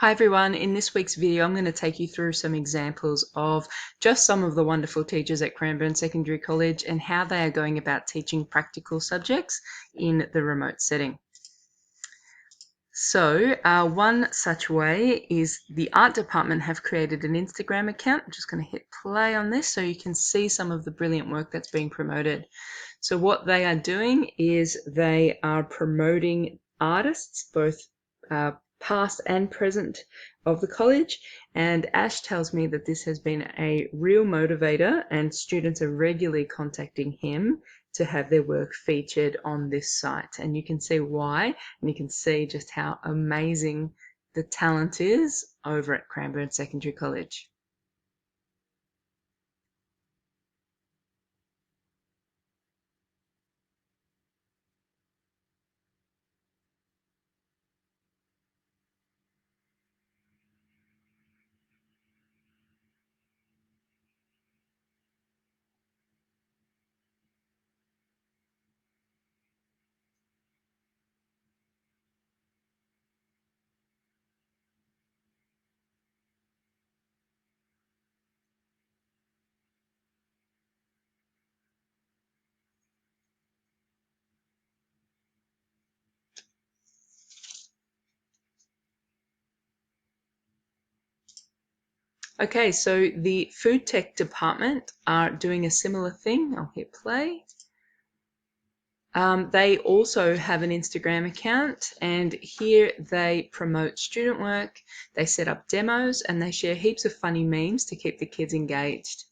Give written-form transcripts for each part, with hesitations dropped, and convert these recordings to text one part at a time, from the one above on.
Hi everyone, in this week's video I'm going to take you through some examples of just some of the wonderful teachers at Cranbourne Secondary College and how they are going about teaching practical subjects in the remote setting. So one such way is the art department have created an Instagram account. I'm just going to hit play on this so you can see some of the brilliant work that's being promoted. So what they are doing is they are promoting artists, both past and present of the college, and Ash tells me that this has been a real motivator and students are regularly contacting him to have their work featured on this site, and you can see why, and you can see just how amazing the talent is over at Cranbourne Secondary College. Okay, so the food tech department are doing a similar thing. I'll hit play. They also have an Instagram account, and here they promote student work, they set up demos, and they share heaps of funny memes to keep the kids engaged.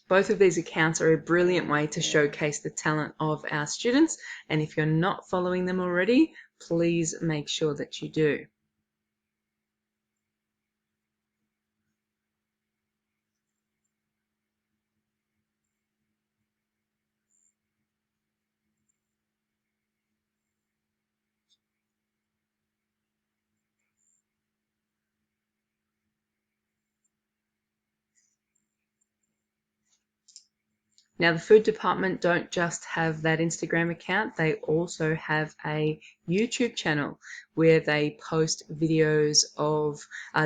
Both of these accounts are a brilliant way to showcase the talent of our students, and if you're not following them already, please make sure that you do. Now, the food department don't just have that Instagram account, they also have a YouTube channel where they post videos of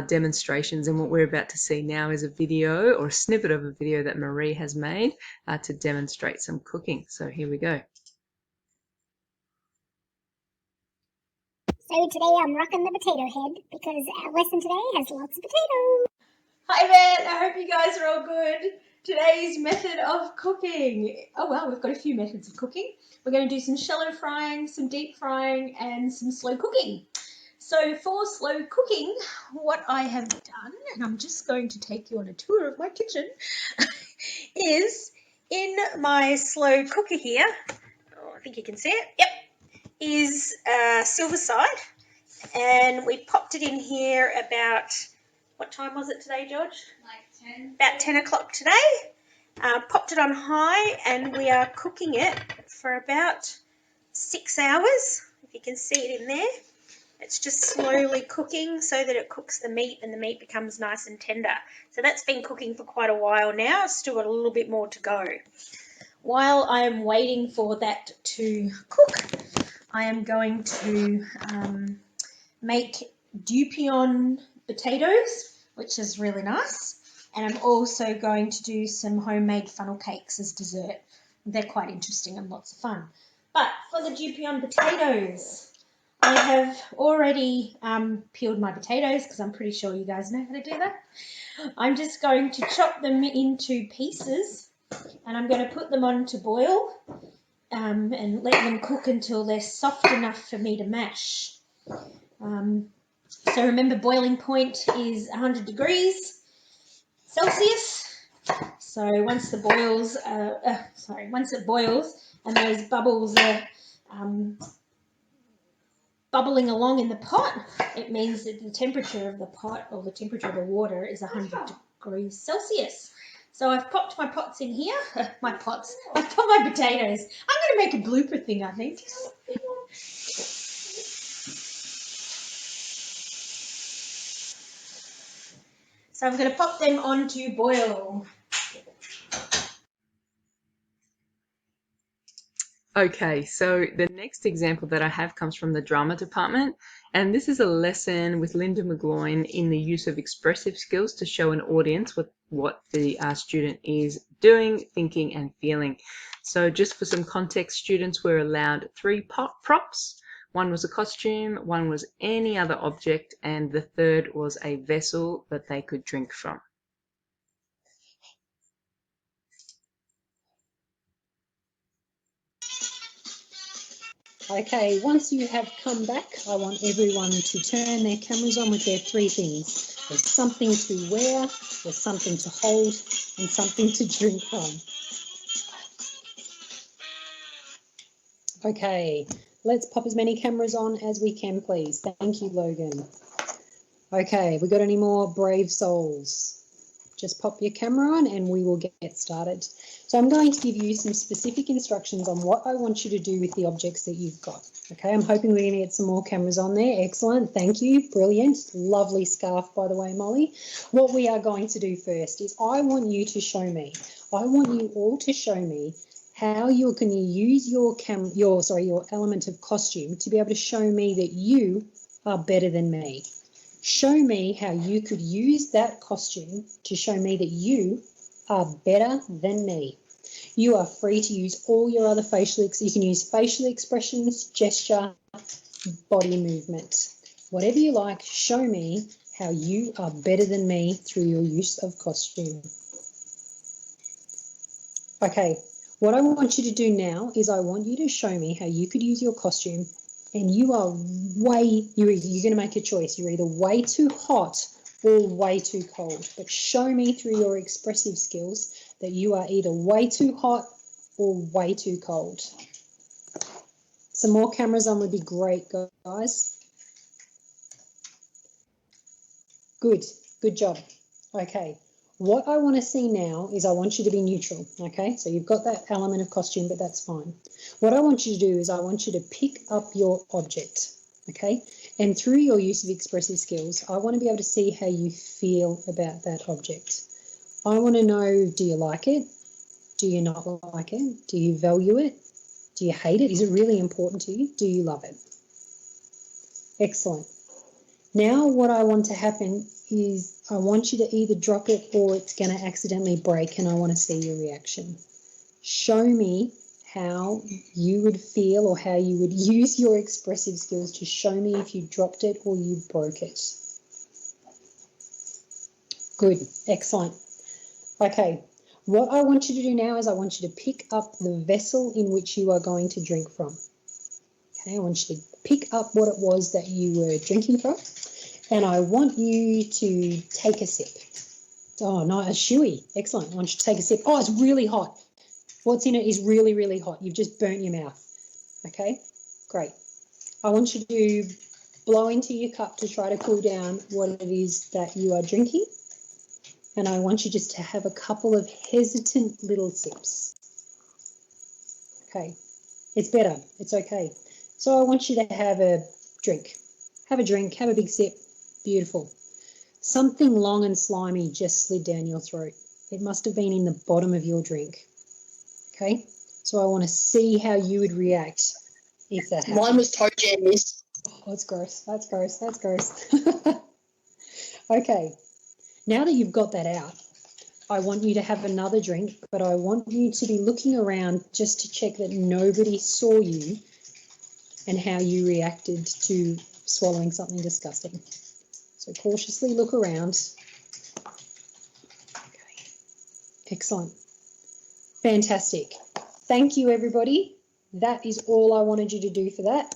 demonstrations, and what we're about to see now is a video or a snippet of a video that Marie has made to demonstrate some cooking. So here we go. So today I'm rocking the potato head because our lesson today has lots of potatoes. Hi there, I hope you guys are all good. Today's method of cooking. Oh well, we've got a few methods of cooking. We're going to do some shallow frying, some deep frying, and some slow cooking. So for slow cooking, what I have done, and I'm just going to take you on a tour of my kitchen, is in my slow cooker here, I think you can see it, yep, is silver side. And we popped it in here about, what time was it today, George? Like 10. About 10 o'clock today. Popped it on high and we are cooking it for about 6 hours, if you can see it in there. It's just slowly cooking so that it cooks the meat and the meat becomes nice and tender. So that's been cooking for quite a while now. Still got a little bit more to go. While I am waiting for that to cook, I am going to make Dupion potatoes, which is really nice. And I'm also going to do some homemade funnel cakes as dessert. They're quite interesting and lots of fun. But for the Dupion potatoes, I have already peeled my potatoes because I'm pretty sure you guys know how to do that. I'm just going to chop them into pieces and I'm going to put them on to boil and let them cook until they're soft enough for me to mash. So remember, boiling point is 100 degrees Celsius. So once it boils and those bubbles are bubbling along in the pot, it means that the temperature of the pot or the temperature of the water is 100 degrees Celsius. So I've popped my pots in here. I've put my potatoes. I'm going to make a blooper thing, I think. So I'm going to pop them on to boil. Okay, so the next example that I have comes from the drama department, and this is a lesson with Linda McGloin in the use of expressive skills to show an audience what the student is doing, thinking, and feeling. So just for some context, students were allowed three props. One was a costume, one was any other object, and the third was a vessel that they could drink from. Okay, once you have come back, I want everyone to turn their cameras on with their three things. There's something to wear, there's something to hold, and something to drink from. Okay, let's pop as many cameras on as we can, please. Thank you, Logan. Okay, we got any more brave souls? Just pop your camera on and we will get started. So I'm going to give you some specific instructions on what I want you to do with the objects that you've got. Okay, I'm hoping we're going to get some more cameras on there. Excellent, thank you, brilliant. Lovely scarf, by the way, Molly. What we are going to do first is I want you to show me, I want you all to show me how you're going to use your element of costume to be able to show me that you are better than me. Show me how you could use that costume to show me that you are better than me. You are free to use all your other you can use facial expressions, gesture, body movement. Whatever you like, show me how you are better than me through your use of costume. Okay, what I want you to do now is I want you to show me how you could use your costume and you're going to make a choice. You're either way too hot or way too cold. But show me through your expressive skills that you are either way too hot or way too cold. Some more cameras on would be great, guys. Good job. Okay. What I want to see now is I want you to be neutral, okay? So you've got that element of costume, but that's fine. What I want you to do is I want you to pick up your object, okay? And through your use of expressive skills, I want to be able to see how you feel about that object. I want to know, do you like it? Do you not like it? Do you value it? Do you hate it? Is it really important to you? Do you love it? Excellent. Now what I want to happen is I want you to either drop it or it's going to accidentally break and I want to see your reaction. Show me how you would feel or how you would use your expressive skills to show me if you dropped it or you broke it. Good, excellent. Okay, what I want you to do now is I want you to pick up the vessel in which you are going to drink from. Okay, I want you to pick up what it was that you were drinking from. And I want you to take a sip. Oh, no, a shoey. Excellent. I want you to take a sip. Oh, it's really hot. What's in it is really, really hot. You've just burnt your mouth. Okay, great. I want you to blow into your cup to try to cool down what it is that you are drinking. And I want you just to have a couple of hesitant little sips. Okay, it's better. It's okay. So I want you to have a drink. Have a drink, have a big sip. Beautiful. Something long and slimy just slid down your throat. It must have been in the bottom of your drink. Okay, so I want to see how you would react if that happened. Mine was toe jam, miss. Oh, that's gross. That's gross. That's gross. Okay, now that you've got that out, I want you to have another drink, but I want you to be looking around just to check that nobody saw you and how you reacted to swallowing something disgusting. So cautiously look around. Okay. Excellent. Fantastic. Thank you, everybody. That is all I wanted you to do for that.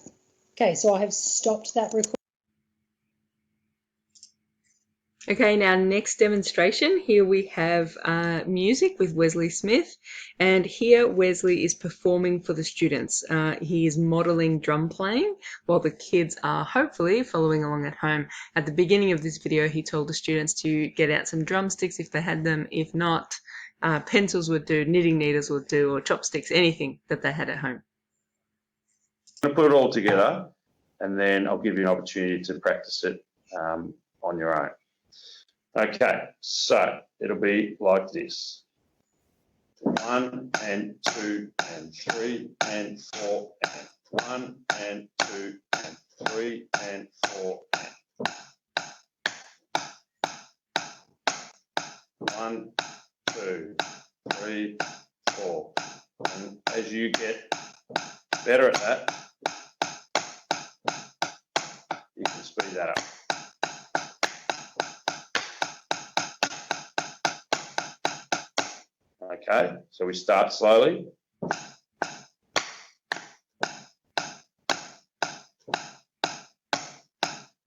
Okay, so I have stopped that recording. Okay, now next demonstration, here we have music with Wesley Smith, and here Wesley is performing for the students. He is modeling drum playing while the kids are hopefully following along at home. At the beginning of this video, he told the students to get out some drumsticks if they had them. If not, pencils would do, knitting needles would do, or chopsticks, anything that they had at home. I'm going to put it all together and then I'll give you an opportunity to practice it on your own. Okay, so it'll be like this. 1 and 2 and 3 and 4 and 1 and 2 and 3 and 4 and 1, 2, 3, 4. And as you get better at that, you can speed that up. Okay, so we start slowly.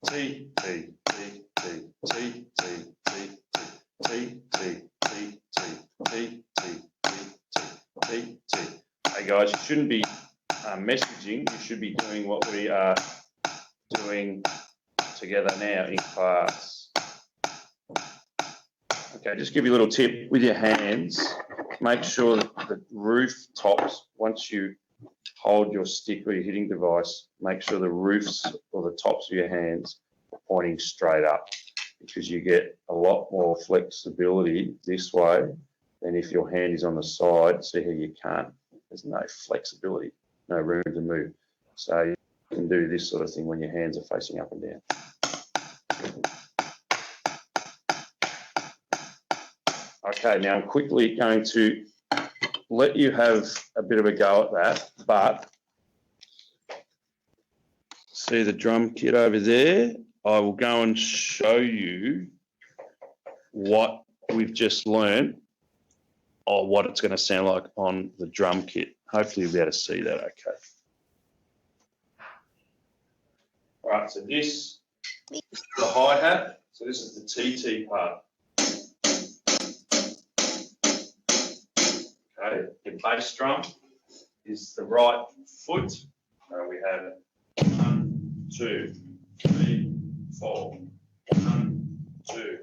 T, T, T, T, T, T, T, T, T, T, T, T, T, T, T. Hey guys, you shouldn't be messaging, you should be doing what we are doing together now in class. Okay, just give you a little tip with your hands. Make sure that the roof tops, once you hold your stick or your hitting device, make sure the roofs or the tops of your hands are pointing straight up, because you get a lot more flexibility this way than if your hand is on the side. See how you can't, there's no flexibility, no room to move. So you can do this sort of thing when your hands are facing up and down. Okay, now I'm quickly going to let you have a bit of a go at that, but see the drum kit over there? I will go and show you what we've just learned, or what it's going to sound like on the drum kit. Hopefully you'll be able to see that okay. All right, so this is the hi-hat. So this is the TT part. Okay, your bass drum is the right foot. So we have 1, 2, 3, 4. 1, 2,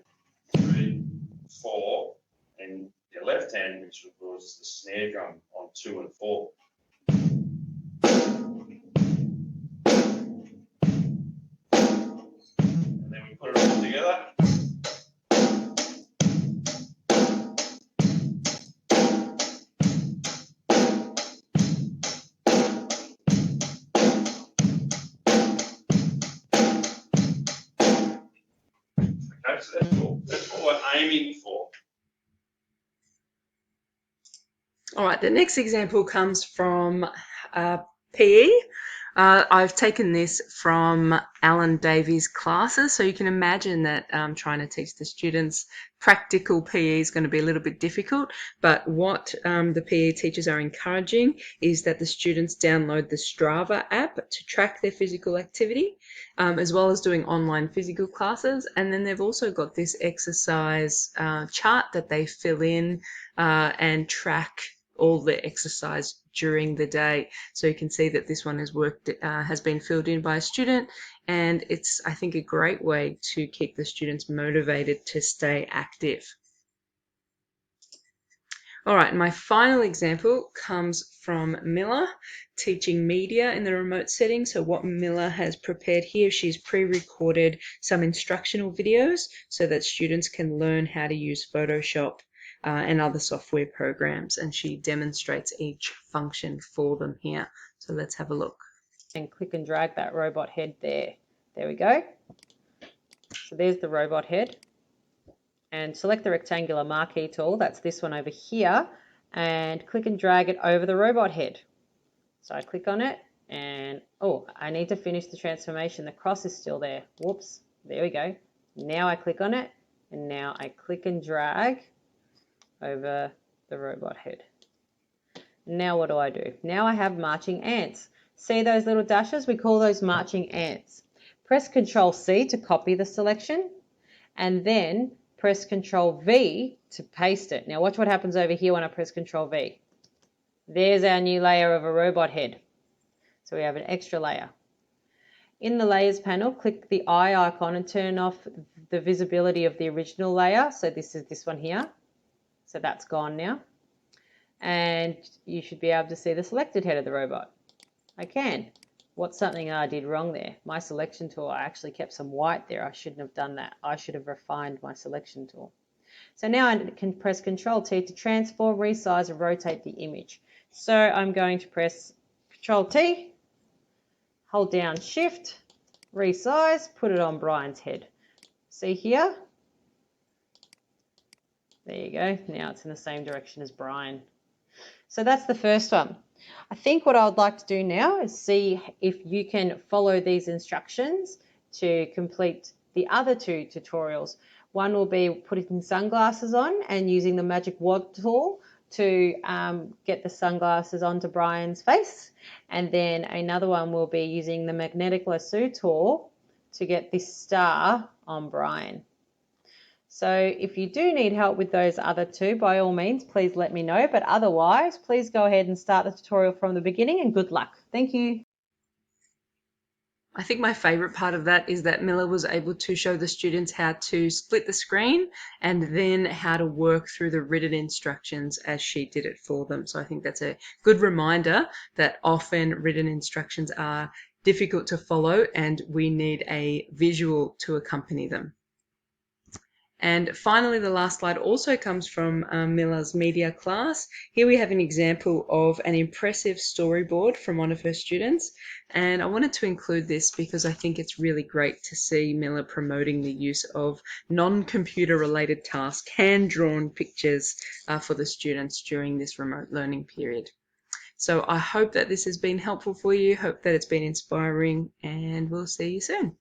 3, 4. And your left hand, which was the snare drum on 2 and 4. And then we put it all together. Okay, so that's what we're aiming for. All right, the next example comes from PE. I've taken this from Alan Davies' classes, so you can imagine that trying to teach the students practical PE is going to be a little bit difficult, but what the PE teachers are encouraging is that the students download the Strava app to track their physical activity, as well as doing online physical classes, and then they've also got this exercise chart that they fill in and track all the exercise during the day. So you can see that this one has been filled in by a student, and it's, I think, a great way to keep the students motivated to stay active. All right, my final example comes from Miller, teaching media in the remote setting. So what Miller has prepared here, she's pre-recorded some instructional videos so that students can learn how to use Photoshop and other software programs, and she demonstrates each function for them here. So let's have a look. And click and drag that robot head there. There we go. So there's the robot head. And select the rectangular marquee tool, that's this one over here, and click and drag it over the robot head. So I click on it and, oh, I need to finish the transformation. The cross is still there. Whoops, there we go. Now I click on it, and now I click and drag over the robot head. Now what do? Now I have marching ants. See those little dashes? We call those marching ants. Press Ctrl C to copy the selection, and then press Ctrl V to paste it. Now watch what happens over here when I press Ctrl V. There's our new layer of a robot head. So we have an extra layer. In the layers panel, click the eye icon and turn off the visibility of the original layer. So this is this one here. So that's gone now. And you should be able to see the selected head of the robot. I can. What's something I did wrong there? My selection tool, I actually kept some white there. I shouldn't have done that. I should have refined my selection tool. So now I can press Control T to transform, resize, and rotate the image. So I'm going to press Control T, hold down Shift, resize, put it on Brian's head. See here? There you go. Now it's in the same direction as Brian. So that's the first one. I think what I would like to do now is see if you can follow these instructions to complete the other two tutorials. One will be putting sunglasses on and using the magic wand tool to get the sunglasses onto Brian's face. And then another one will be using the magnetic lasso tool to get this star on Brian. So if you do need help with those other two, by all means, please let me know. But otherwise, please go ahead and start the tutorial from the beginning, and good luck. Thank you. I think my favorite part of that is that Mila was able to show the students how to split the screen and then how to work through the written instructions as she did it for them. So I think that's a good reminder that often written instructions are difficult to follow and we need a visual to accompany them. And finally, the last slide also comes from Mila's media class. Here we have an example of an impressive storyboard from one of her students. And I wanted to include this because I think it's really great to see Mila promoting the use of non-computer related tasks, hand-drawn pictures for the students during this remote learning period. So I hope that this has been helpful for you, hope that it's been inspiring, and we'll see you soon.